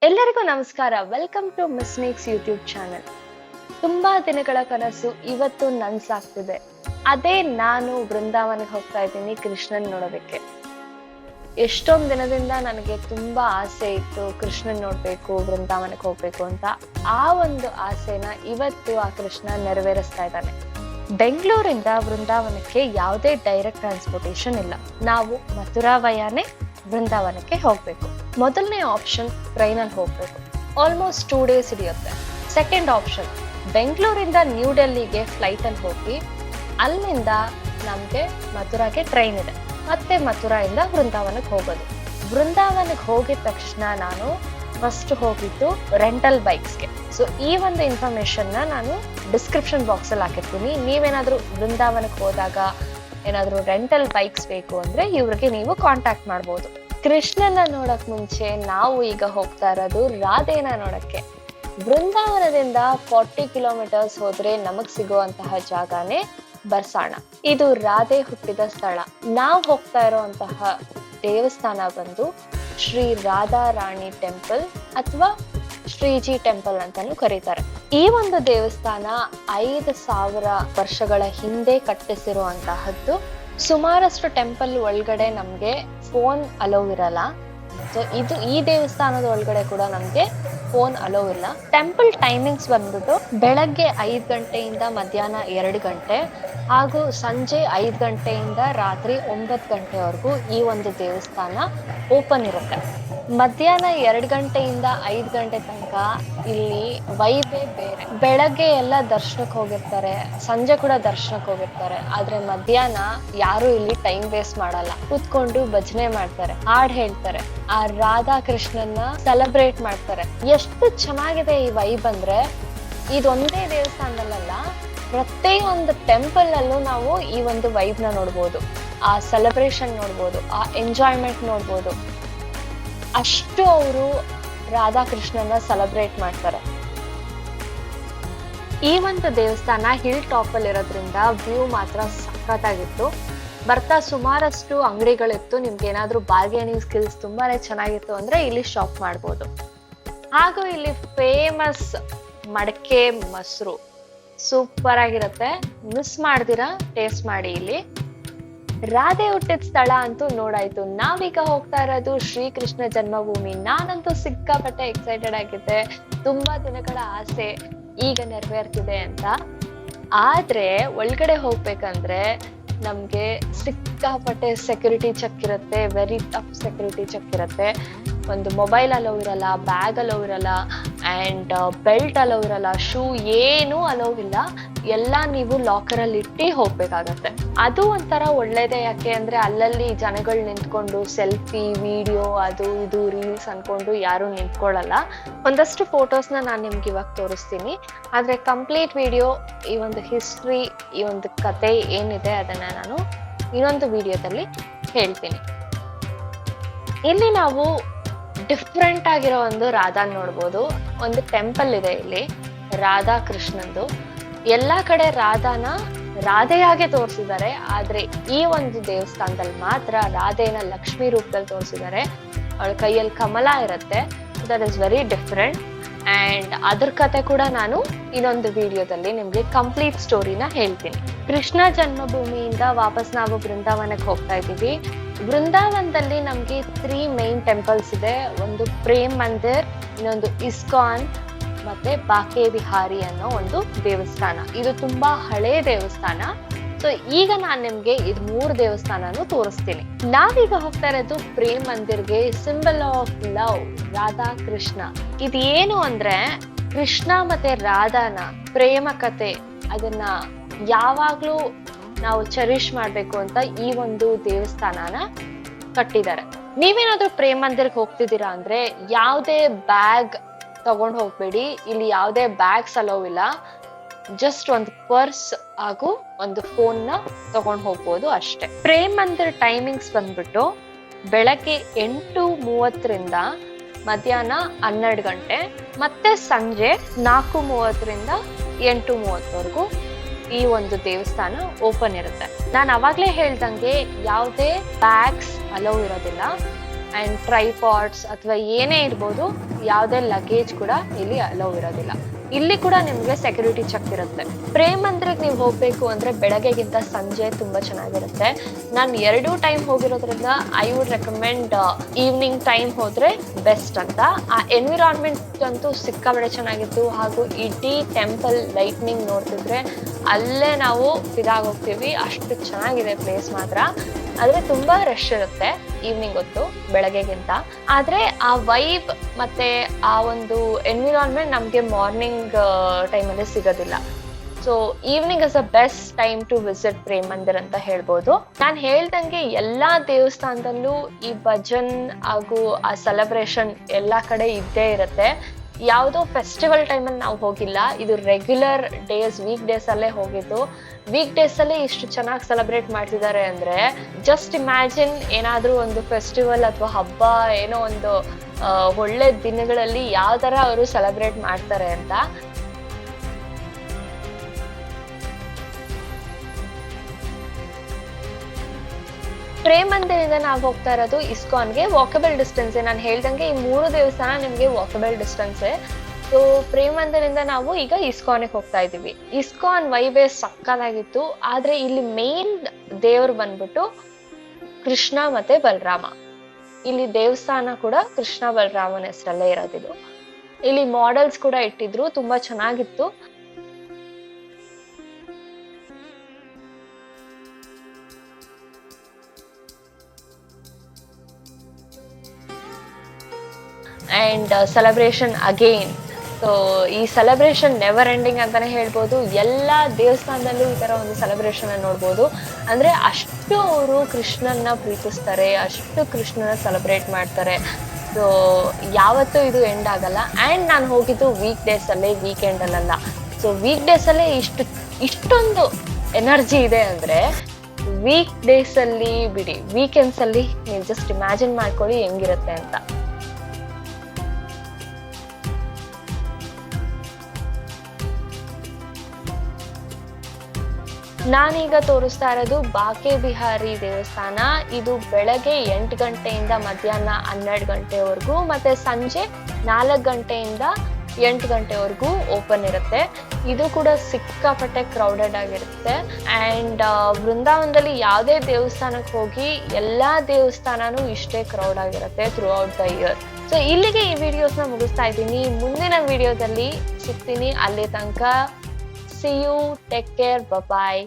ಎಲ್ಲರಿಗೂ ನಮಸ್ಕಾರ. Welcome to miss makes YouTube channel. ತುಂಬಾ ದಿನಗಳ ಕನಸು ಇವತ್ತು ನನ್ಸಾಗ್ತಿದೆ. ಅದೇ ನಾನು ಬೃಂದಾವನಕ್ಕೆ ಹೋಗ್ತಾ ಇದ್ದೀನಿ ಕೃಷ್ಣನ್ ನೋಡೋದಕ್ಕೆ. ಎಷ್ಟೊಂದು ದಿನದಿಂದ ನನಗೆ ತುಂಬಾ ಆಸೆ ಇತ್ತು ಕೃಷ್ಣನ್ ನೋಡ್ಬೇಕು, ಬೃಂದಾವನಕ್ಕೆ ಹೋಗ್ಬೇಕು ಅಂತ. ಆ ಒಂದು ಆಸೆನ ಇವತ್ತು ಆ ಕೃಷ್ಣ ನೆರವೇರಿಸ್ತಾ ಇದ್ದಾನೆ. ಬೆಂಗಳೂರಿಂದ ಬೃಂದಾವನಕ್ಕೆ ಯಾವುದೇ ಡೈರೆಕ್ಟ್ ಟ್ರಾನ್ಸ್ಪೋರ್ಟೇಷನ್ ಇಲ್ಲ. ನಾವು ಮಥುರಾ ವಯಾನೆ ಬೃಂದಾವನಕ್ಕೆ ಹೋಗ್ಬೇಕು. ಮೊದಲನೇ ಆಪ್ಷನ್ ಟ್ರೈನಲ್ಲಿ ಹೋಗ್ಬೇಕು. ಆಲ್ಮೋಸ್ಟ್ 2 days ಹಿಡಿಯುತ್ತೆ. ಸೆಕೆಂಡ್ ಆಪ್ಷನ್ ಬೆಂಗಳೂರಿಂದ ನ್ಯೂ ಡೆಲ್ಲಿಗೆ ಫ್ಲೈಟಲ್ಲಿ ಹೋಗಿ ಅಲ್ಲಿಂದ ನಮಗೆ ಮಥುರಾಗೆ ಟ್ರೈನ್ ಇದೆ. ಮತ್ತೆ ಮಥುರಾಯಿಂದ ಬೃಂದಾವನಕ್ಕೆ ಹೋಗೋದು. ಬೃಂದಾವನಕ್ಕೆ ಹೋಗಿದ ತಕ್ಷಣ ನಾನು ಫಸ್ಟ್ ಹೋಗಿದ್ದು ರೆಂಟಲ್ ಬೈಕ್ಸ್ಗೆ. ಸೊ ಈ ಒಂದು ಇನ್ಫಾರ್ಮೇಶನ್ನ ನಾನು ಡಿಸ್ಕ್ರಿಪ್ಷನ್ ಬಾಕ್ಸಲ್ಲಿ ಹಾಕಿರ್ತೀನಿ. ನೀವೇನಾದರೂ ಬೃಂದಾವನಕ್ಕೆ ಹೋದಾಗ ಏನಾದರೂ ರೆಂಟಲ್ ಬೈಕ್ಸ್ ಬೇಕು ಅಂದರೆ ಇವ್ರಿಗೆ ನೀವು ಕಾಂಟ್ಯಾಕ್ಟ್ ಮಾಡ್ಬೋದು. ಕೃಷ್ಣನ ನೋಡಕ್ ಮುಂಚೆ ನಾವು ಈಗ ಹೋಗ್ತಾ ಇರೋದು ರಾಧೇನ ನೋಡಕ್ಕೆ. ಬೃಂದಾವನದಿಂದ 40 kilometers ಹೋದ್ರೆ ನಮಗ್ ಸಿಗುವಂತಹ ಜಾಗನೇ ಬರ್ಸಾಣ. ಇದು ರಾಧೆ ಹುಟ್ಟಿದ ಸ್ಥಳ. ನಾವು ಹೋಗ್ತಾ ಇರೋಂತಹ ದೇವಸ್ಥಾನ ಬಂದು ಶ್ರೀ ರಾಧಾ ರಾಣಿ ಟೆಂಪಲ್ ಅಥವಾ ಶ್ರೀಜಿ ಟೆಂಪಲ್ ಅಂತಾನು ಕರೀತಾರೆ. ಈ ಒಂದು ದೇವಸ್ಥಾನ 5,000 ವರ್ಷಗಳ ಹಿಂದೆ ಕಟ್ಟಿಸಿರುವಂತಹದ್ದು. ಸುಮಾರಷ್ಟು ಟೆಂಪಲ್ ಒಳಗಡೆ ನಮ್ಗೆ ಫೋನ್ ಅಲೋ ಇರಲ್ಲ. ಸೊ ಈ ದೇವಸ್ಥಾನದ ಒಳಗಡೆ ಕೂಡ ನಮ್ಗೆ ಫೋನ್ ಅಲೋ ಇಲ್ಲ. ಟೆಂಪಲ್ ಟೈಮಿಂಗ್ಸ್ ಬಂದ್ಬಿಟ್ಟು ಬೆಳಗ್ಗೆ 5 ಗಂಟೆಯಿಂದ ಮಧ್ಯಾಹ್ನ 2 ಗಂಟೆ ಹಾಗೂ ಸಂಜೆ 5 ಗಂಟೆಯಿಂದ ರಾತ್ರಿ 9 ಗಂಟೆವರೆಗೂ ಈ ಒಂದು ದೇವಸ್ಥಾನ ಓಪನ್ ಇರುತ್ತೆ. ಮಧ್ಯಾಹ್ನ 2 ಗಂಟೆಯಿಂದ 5 ಗಂಟೆ ತನಕ ಇಲ್ಲಿ ವೈಬೇ ಬೇರೆ. ಬೆಳಗ್ಗೆ ಎಲ್ಲ ದರ್ಶನಕ್ಕೆ ಹೋಗಿರ್ತಾರೆ, ಸಂಜೆ ಕೂಡ ದರ್ಶನಕ್ಕೆ ಹೋಗಿರ್ತಾರೆ. ಆದ್ರೆ ಮಧ್ಯಾಹ್ನ ಯಾರು ಇಲ್ಲಿ ಟೈಮ್ ವೇಸ್ಟ್ ಮಾಡಲ್ಲ. ಕೂತ್ಕೊಂಡು ಭಜನೆ ಮಾಡ್ತಾರೆ, ಹಾಡ್ ಹೇಳ್ತಾರೆ, ಆ ರಾಧಾ ಕೃಷ್ಣನ್ನ ಸೆಲೆಬ್ರೇಟ್ ಮಾಡ್ತಾರೆ. ಎಷ್ಟು ಚೆನ್ನಾಗಿದೆ ಈ ವೈಬ್ ಅಂದ್ರೆ, ಇದೊಂದೇ ದೇವಸ್ಥಾನದಲ್ಲ, ಪ್ರತಿಯೊಂದು ಟೆಂಪಲ್ ಅಲ್ಲೂ ನಾವು ಈ ಒಂದು ವೈಬ್ ನ ನೋಡ್ಬೋದು, ಆ ಸೆಲೆಬ್ರೇಷನ್ ನೋಡ್ಬೋದು, ಆ ಎಂಜಾಯ್ಮೆಂಟ್ ನೋಡ್ಬೋದು. ಅಷ್ಟು ಅವರು ರಾಧಾಕೃಷ್ಣನ ಸೆಲೆಬ್ರೇಟ್ ಮಾಡ್ತಾರೆ. ಈ ಒಂದು ದೇವಸ್ಥಾನ ಹಿಲ್ ಟಾಪ್ ಅಲ್ಲಿ ಇರೋದ್ರಿಂದ ವ್ಯೂ ಮಾತ್ರ ಸಖತ್ತಾಗಿತ್ತು. ಬರ್ತಾ ಸುಮಾರಷ್ಟು ಅಂಗಡಿಗಳಿತ್ತು. ನಿಮ್ಗೆ ಏನಾದ್ರೂ ಬಾರ್ಗೇನಿಂಗ್ ಸ್ಕಿಲ್ಸ್ ತುಂಬಾನೇ ಚೆನ್ನಾಗಿತ್ತು ಅಂದ್ರೆ ಇಲ್ಲಿ ಶಾಪ್ ಮಾಡ್ಬೋದು. ಹಾಗೂ ಇಲ್ಲಿ ಫೇಮಸ್ ಮಡಕೆ ಮೊಸರು ಸೂಪರ್ ಆಗಿರುತ್ತೆ. ಮಿಸ್ ಮಾಡ್ದಿರಾ ಟೇಸ್ಟ್ ಮಾಡಿ. ಇಲ್ಲಿ ರಾಧೆ ಹುಟ್ಟಿದ ಸ್ಥಳ ಅಂತೂ ನೋಡಾಯ್ತು. ನಾವೀಗ ಹೋಗ್ತಾ ಇರೋದು ಶ್ರೀಕೃಷ್ಣ ಜನ್ಮಭೂಮಿ. ನಾನಂತೂ ಸಿಕ್ಕಾಪಟ್ಟೆ ಎಕ್ಸೈಟೆಡ್ ಆಗಿದ್ದೆ. ತುಂಬಾ ದಿನಗಳ ಆಸೆ ಈಗ ನೆರವೇರ್ತಿದೆ ಅಂತ. ಆದ್ರೆ ಒಳಗಡೆ ಹೋಗ್ಬೇಕಂದ್ರೆ ನಮ್ಗೆ ಸಿಕ್ಕಾಪಟ್ಟೆ ಸೆಕ್ಯೂರಿಟಿ ಚೆಕ್ ಇರುತ್ತೆ. ವೆರಿ ಟಫ್ ಸೆಕ್ಯೂರಿಟಿ ಚೆಕ್ ಇರುತ್ತೆ. ಒಂದು ಮೊಬೈಲ್ ಅಲೋ ಇರಲ್ಲ, ಬ್ಯಾಗ್ ಅಲೋ ಇರಲ್ಲ, ಅಂಡ್ ಬೆಲ್ಟ್ ಅಲೋ ಇರಲ್ಲ, ಶೂ ಏನೂ ಅಲೋ ಇಲ್ಲ. ಎಲ್ಲ ನೀವು ಲಾಕರ್ ಅಲ್ಲಿ ಇಟ್ಟು ಹೋಗ್ಬೇಕಾಗತ್ತೆ. ಅದು ಒಂಥರ ಒಳ್ಳೇದೇ. ಯಾಕೆ ಅಂದ್ರೆ ಅಲ್ಲಲ್ಲಿ ಜನಗಳು ನಿಂತ್ಕೊಂಡು ಸೆಲ್ಫಿ, ವಿಡಿಯೋ, ಅದು ಇದು ರೀಲ್ಸ್ ಅನ್ಕೊಂಡು ಯಾರು ನಿಂತ್ಕೊಳ್ಳಲ್ಲ. ಒಂದಷ್ಟು ಫೋಟೋಸ್ನ ನಾನು ನಿಮ್ಗೆ ಇವಾಗ ತೋರಿಸ್ತೀನಿ. ಆದ್ರೆ ಕಂಪ್ಲೀಟ್ ವಿಡಿಯೋ, ಈ ಒಂದು ಹಿಸ್ಟ್ರಿ, ಈ ಒಂದು ಕತೆ ಏನಿದೆ ಅದನ್ನ ನಾನು ಇನ್ನೊಂದು ವಿಡಿಯೋದಲ್ಲಿ ಹೇಳ್ತೀನಿ. ಇಲ್ಲಿ ನಾವು ಡಿಫ್ರೆಂಟ್ ಆಗಿರೋ ಒಂದು ರಾಧಾ ನೋಡ್ಬೋದು. ಒಂದು ಟೆಂಪಲ್ ಇದೆ ಇಲ್ಲಿ ರಾಧಾ ಕೃಷ್ಣಂದು. ಎಲ್ಲಾ ಕಡೆ ರಾಧಾನ ರಾಧೆಯಾಗೆ ತೋರಿಸಿದ್ದಾರೆ. ಆದ್ರೆ ಈ ಒಂದು ದೇವಸ್ಥಾನದಲ್ಲಿ ಮಾತ್ರ ರಾಧೆನ ಲಕ್ಷ್ಮಿ ರೂಪದಲ್ಲಿ ತೋರಿಸಿದ್ದಾರೆ. ಅವಳ ಕೈಯಲ್ಲಿ ಕಮಲ ಇರುತ್ತೆ. That is very different. And ಅದ್ರ ಕತೆ ಕೂಡ ನಾನು ಇನ್ನೊಂದು ವಿಡಿಯೋದಲ್ಲಿ ನಿಮ್ಗೆ ಕಂಪ್ಲೀಟ್ ಸ್ಟೋರಿನ ಹೇಳ್ತೀನಿ. ಕೃಷ್ಣ ಜನ್ಮಭೂಮಿಯಿಂದ ವಾಪಸ್ ನಾವು ಬೃಂದಾವನಕ್ಕೆ ಹೋಗ್ತಾ ಇದ್ದೀವಿ. ಬೃಂದಾವನದಲ್ಲಿ ನಮ್ಗೆ 3 ಮೇನ್ ಟೆಂಪಲ್ಸ್ ಇದೆ. ಒಂದು ಪ್ರೇಮ್ ಮಂದಿರ್, ಇನ್ನೊಂದು ಇಸ್ಕಾನ್, ಮತ್ತೆ ಬಾಕೆ ವಿಹಾರಿ ಅನ್ನೋ ಒಂದು ದೇವಸ್ಥಾನ. ಇದು ತುಂಬಾ ಹಳೆ ದೇವಸ್ಥಾನ. ಸೊ ಈಗ ನಾನ್ ನಿಮ್ಗೆ ಇದು 3 ದೇವಸ್ಥಾನನು ತೋರಿಸ್ತೀನಿ. ನಾವೀಗ ಹೋಗ್ತಾ ಇರೋದು ಪ್ರೇಮ್ ಮಂದಿರ್ಗೆ. Symbol of love, Radha Krishna. ಇದೇನು ಅಂದ್ರೆ ಕೃಷ್ಣ ಮತ್ತೆ ರಾಧಾನ ಪ್ರೇಮ ಕತೆ, ಅದನ್ನ ಯಾವಾಗ್ಲೂ ನಾವು ಚೆರಿಷ್ ಮಾಡ್ಬೇಕು ಅಂತ ಈ ಒಂದು ದೇವಸ್ಥಾನನ ಕಟ್ಟಿದ್ದಾರೆ. ನೀವೇನಾದ್ರೂ ಪ್ರೇಮ್ ಮಂದಿರ್ಗೆ ಹೋಗ್ತಿದ್ದೀರಾ ಅಂದ್ರೆ ಯಾವುದೇ ಬ್ಯಾಗ್ ತಗೊಂಡ್ ಹೋಗ್ಬೇಡಿ. ಇಲ್ಲಿ ಯಾವುದೇ ಬ್ಯಾಗ್ಸ್ ಅಲೋ ಇಲ್ಲ. ಜಸ್ಟ್ ಒಂದು ಪರ್ಸ್ ಹಾಗೂ ಒಂದು ಫೋನ್ ನ ತಗೊಂಡ್ ಹೋಗ್ಬೋದು ಅಷ್ಟೇ. ಪ್ರೇಮ್ ಮಂದಿರ್ ಟೈಮಿಂಗ್ಸ್ ಬಂದ್ಬಿಟ್ಟು ಬೆಳಗ್ಗೆ 8:30ರಿಂದ ಮಧ್ಯಾಹ್ನ 12 ಗಂಟೆ, ಮತ್ತೆ ಸಂಜೆ 4:30ರಿಂದ 8:30ವರೆಗೂ ಈ ಒಂದು ದೇವಸ್ಥಾನ ಓಪನ್ ಇರುತ್ತೆ. ನಾನು ಅವಾಗ್ಲೇ ಹೇಳ್ದಂಗೆ ಯಾವುದೇ ಬ್ಯಾಗ್ಸ್ ಅಲೋ ಇರೋದಿಲ್ಲ. ಅಂಡ್ ಟ್ರೈಪಾಡ್ಸ್ ಅಥವಾ ಏನೇ ಇರ್ಬೋದು, ಯಾವುದೇ ಲಗೇಜ್ ಕೂಡ ಇಲ್ಲಿ ಅಲೋ ಇರೋದಿಲ್ಲ. ಇಲ್ಲಿ ಕೂಡ ನಿಮ್ಗೆ ಸೆಕ್ಯೂರಿಟಿ ಚೆಕ್ ಇರುತ್ತೆ. ಪ್ರೇಮ್ ಮಂದಿರಕ್ಕೆ ನೀವು ಹೋಗ್ಬೇಕು ಅಂದ್ರೆ ಬೆಳಗ್ಗೆಗಿಂತ ಸಂಜೆ ತುಂಬಾ ಚೆನ್ನಾಗಿರುತ್ತೆ. ನಾನು 2 ಟೈಮ್ ಹೋಗಿರೋದ್ರಿಂದ I would recommend evening time ಹೋದ್ರೆ ಬೆಸ್ಟ್ ಅಂತ. ಆ ಎನ್ವಿರಾನ್ಮೆಂಟ್ ಅಂತೂ ಸಿಕ್ಕಾಬಡೆ ಚೆನ್ನಾಗಿತ್ತು. ಹಾಗೂ ಇಡೀ ಟೆಂಪಲ್ ಲೈಟ್ನಿಂಗ್ ನೋಡ್ತಿದ್ರೆ ಅಲ್ಲೇ ನಾವು ಹೋಗ್ತೀವಿ, ಅಷ್ಟು ಚೆನ್ನಾಗಿದೆ ಪ್ಲೇಸ್ ಮಾತ್ರ. ಆದ್ರೆ ತುಂಬಾ ರಶ್ ಇರುತ್ತೆ ಈವ್ನಿಂಗ್ ಹೊತ್ತು ಬೆಳಗ್ಗೆಗಿಂತ. ಆದ್ರೆ ಆ ವೈಬ್ ಮತ್ತೆ ಆ ಒಂದು ಎನ್ವಿರಾನ್ಮೆಂಟ್ ನಮ್ಗೆ ಮಾರ್ನಿಂಗ್ ಟೈಮಲ್ಲಿ ಸಿಗೋದಿಲ್ಲ. So evening is a best time to visit Prem Mandir ಅಂತ ಹೇಳ್ಬೋದು. ನಾನು ಹೇಳ್ದಂಗೆ ಎಲ್ಲಾ ದೇವಸ್ಥಾನದಲ್ಲೂ ಈ ಭಜನ್ ಹಾಗೂ ಆ ಸೆಲೆಬ್ರೇಷನ್ ಎಲ್ಲಾ ಕಡೆ ಇದ್ದೇ ಇರುತ್ತೆ. ಯಾವುದೋ ಫೆಸ್ಟಿವಲ್ ಟೈಮಲ್ಲಿ ನಾವು ಹೋಗಿಲ್ಲ, ಇದು ರೆಗ್ಯುಲರ್ ಡೇಸ್, ವೀಕ್ ಡೇಸ್ ಅಲ್ಲೇ ಹೋಗಿದ್ದು. ವೀಕ್ ಡೇಸ್ ಅಲ್ಲಿ ಇಷ್ಟು ಚೆನ್ನಾಗಿ ಸೆಲೆಬ್ರೇಟ್ ಮಾಡ್ತಿದ್ದಾರೆ ಅಂದ್ರೆ ಜಸ್ಟ್ ಇಮ್ಯಾಜಿನ್ ಏನಾದ್ರೂ ಒಂದು ಫೆಸ್ಟಿವಲ್ ಅಥವಾ ಹಬ್ಬ ಏನೋ ಒಂದು ಒಳ್ಳೆ ದಿನಗಳಲ್ಲಿ ಯಾವ ತರ ಅವರು ಸೆಲೆಬ್ರೇಟ್ ಮಾಡ್ತಾರೆ ಅಂತ. ಪ್ರೇಮ್ ಮಂದಿರಿಂದ ನಾವು ಹೋಗ್ತಾ ಇರೋದು ಇಸ್ಕಾನ್ಗೆ. ವಾಕಬಲ್ ಡಿಸ್ಟೆನ್ಸ್, ನಾನು ಹೇಳ್ದಂಗೆ ಈ 3 ದೇವಸ್ಥಾನ ನಿಮ್ಗೆ ವಾಕಬಲ್ ಡಿಸ್ಟೆನ್ಸ್. ಸೊ ಪ್ರೇಮ್ ಮಂದಿರಿಂದ ನಾವು ಈಗ ಇಸ್ಕಾನ್ಗೆ ಹೋಗ್ತಾ ಇದೀವಿ. ಇಸ್ಕಾನ್ ವೈಬೇ ಸಕ್ಕತ್ತಾಗಿತ್ತು. ಆದ್ರೆ ಇಲ್ಲಿ ಮೇನ್ ದೇವ್ರು ಬಂದ್ಬಿಟ್ಟು ಕೃಷ್ಣ ಮತ್ತೆ ಬಲರಾಮ. ಇಲ್ಲಿ ದೇವಸ್ಥಾನ ಕೂಡ ಕೃಷ್ಣ ಬಲರಾಮನ ಹೆಸರಲ್ಲೇ ಇರೋದಿದು. ಇಲ್ಲಿ ಮಾಡೆಲ್ಸ್ ಕೂಡ ಇಟ್ಟಿದ್ರು, ತುಂಬಾ ಚೆನ್ನಾಗಿತ್ತು. And celebration again. ಸೊ ಈ ಸೆಲೆಬ್ರೇಷನ್ ನೆವರ್ ಎಂಡಿಂಗ್ ಅಂತಾನೆ ಹೇಳ್ಬೋದು. ಎಲ್ಲ ದೇವಸ್ಥಾನದಲ್ಲೂ ಈ ತರ ಒಂದು ಸೆಲೆಬ್ರೇಷನ್ ನೋಡ್ಬೋದು. ಅಂದ್ರೆ ಅಷ್ಟು ಅವರು ಕೃಷ್ಣನ್ನ ಪ್ರೀತಿಸ್ತಾರೆ, ಅಷ್ಟು ಕೃಷ್ಣನ ಸೆಲೆಬ್ರೇಟ್ ಮಾಡ್ತಾರೆ. ಸೊ ಯಾವತ್ತೂ ಇದು ಎಂಡ್ ಆಗಲ್ಲ. ಅಂಡ್ ನಾನು ಹೋಗಿದ್ದು ವೀಕ್ ಡೇಸ್ ಅಲ್ಲೇ, ವೀಕೆಂಡ್ ಅಲ್ಲ. ಸೊ ವೀಕ್ ಡೇಸ್ ಅಲ್ಲೇ ಇಷ್ಟೊಂದು ಎನರ್ಜಿ ಇದೆ ಅಂದ್ರೆ ವೀಕ್ ಡೇಸ್ ಅಲ್ಲಿ ಬಿಡಿ, ವೀಕೆಂಡ್ಸ್ ಅಲ್ಲಿ ನೀವು ಜಸ್ಟ್ ಇಮ್ಯಾಜಿನ್ ಮಾಡ್ಕೊಳ್ಳಿ ಹೆಂಗಿರುತ್ತೆ ಅಂತ. ನಾನೀಗ ತೋರಿಸ್ತಾ ಇರೋದು ಬಾಕೆ ಬಿಹಾರಿ ದೇವಸ್ಥಾನ. ಇದು ಬೆಳಗ್ಗೆ 8 ಗಂಟೆಯಿಂದ ಮಧ್ಯಾಹ್ನ 12 ಗಂಟೆವರೆಗೂ ಮತ್ತೆ ಸಂಜೆ 4 ಗಂಟೆಯಿಂದ 8 ಗಂಟೆವರೆಗೂ ಓಪನ್ ಇರುತ್ತೆ. ಇದು ಕೂಡ ಸಿಕ್ಕಾಪಟ್ಟೆ ಕ್ರೌಡೆಡ್ ಆಗಿರುತ್ತೆ. ಅಂಡ್ ವೃಂದಾವನದಲ್ಲಿ ಯಾವುದೇ ದೇವಸ್ಥಾನಕ್ಕೆ ಹೋಗಿ ಎಲ್ಲಾ ದೇವಸ್ಥಾನನೂ ಇಷ್ಟೇ ಕ್ರೌಡ್ ಆಗಿರುತ್ತೆ through out the year. So ಇಲ್ಲಿಗೆ ಈ ವಿಡಿಯೋಸ್ನ ಮುಗಿಸ್ತಾ ಇದ್ದೀನಿ. ಮುಂದಿನ ವಿಡಿಯೋದಲ್ಲಿ ಸಿಗ್ತೀನಿ. ಅಲ್ಲಿ ತನಕ see you, take care, bye bye.